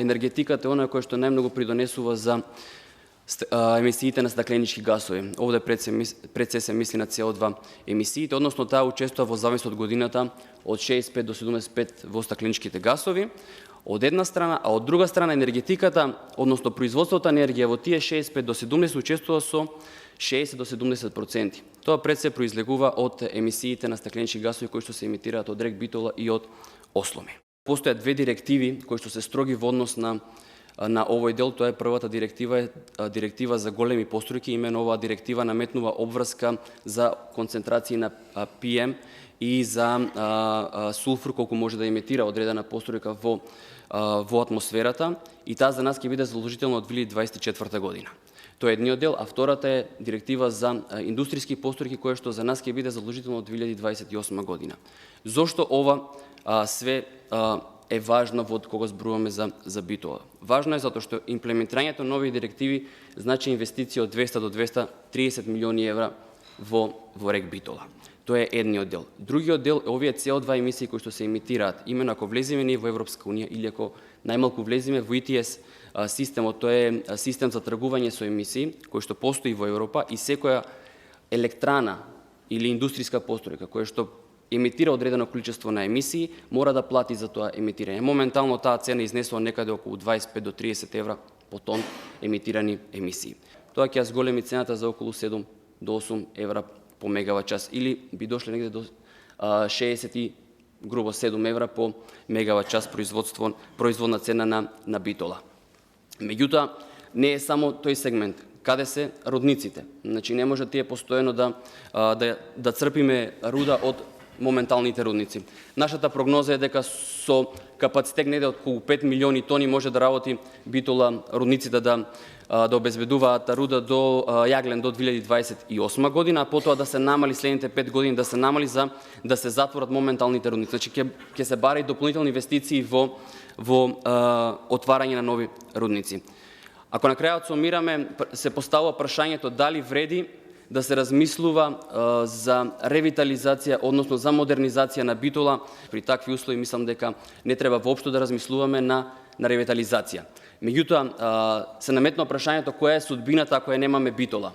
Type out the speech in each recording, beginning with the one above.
енергетиката е оној кој што најмногу придонесува за емисиите на стакленички гасови. Овде пред се мисли на CO2 емисиите, односно таа учествува во зависност од годината од 65 до 75 во стакленичките гасови, од една страна, а од друга страна енергетиката, односно производството на енергија во тие 65 до 70 учествува со 60 до 70%. Тоа пред се произлегува од емисиите на стакленички гасови кои што се емитираат од рек Битола и од Осломи. Постојат две директиви кои што се строги во однос на овој дел. Тоа е првата директива, директива за големи постројки. Имено оваа директива наметнува обврска за концентрации на PM и за сулфур колку може да емитира одредена постројка во атмосферата, и таа за нас ќе биде задолжително од 2024 година. Тоа е едниот дел, а втората е директива за индустријски постројки, која што за нас ќе биде задолжително од 2028 година. Зошто ова све е важно кога зборуваме за Битола? Важно е затоа што имплементирањето на нови директиви значи инвестиција од 200 до 230 милиони евра во рек Битола. Тоа е едниот дел. Другиот дел е овие CO2 емисии кои што се емитираат. Именно ако влеземе ние во Европска унија или ако најмалку влеземе во ETS системот, тоа е систем за тргување со емисии кој што постои во Европа, и секоја електрана или индустријска постројка која што емитира одредено количество на емисии мора да плати за тоа емитирање. Моментално таа цена изнесува некаде околу 25 до 30 евра по тон емитирани емисии. Тоа ќе ја зголеми цената за околу 7 до 8 евра по мегават час, или би дошле негде до 60 и грубо 7 евра по мегават час производна цена на Битола. Меѓутоа, не е само тој сегмент. Каде се рудниците? Значи, не може тие постојано да црпиме руда од моменталните рудници. Нашата прогноза е дека со капацитет негде од околу 5 милиони тони може да работи Битола рудниците да обезбедуваат руда до јаглен до 2028 година, а потоа да се намали следните 5 години, да се намали за да се затворат моменталните рудници. Значи, ќе се бара и дополнителни инвестиции во отварање на нови рудници. Ако на крајот сумираме, се поставува прашањето дали вреди да се размислува за ревитализација, односно за модернизација на Битола. При такви услови мислам дека не треба воопшто да размислуваме на ревитализација. Меѓутоа, се наметнува прашањето која е судбината ако ја немаме Битола.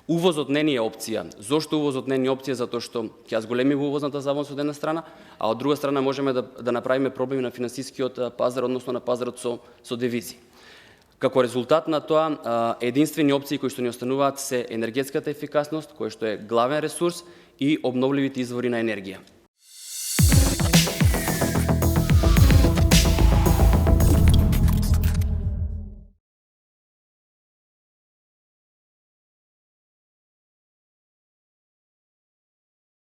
Увозот не ни е опција. Зошто увозот не ни е опција? Затоа што ќе зголеми увозната завоз од една страна, а од друга страна можеме да направиме проблеми на финансискиот пазар, односно на пазарот со девизи. Како резултат на тоа, единствени опции кои што ни остануваат се енергетската ефикасност, која што е главен ресурс, и обновливите извори на енергија.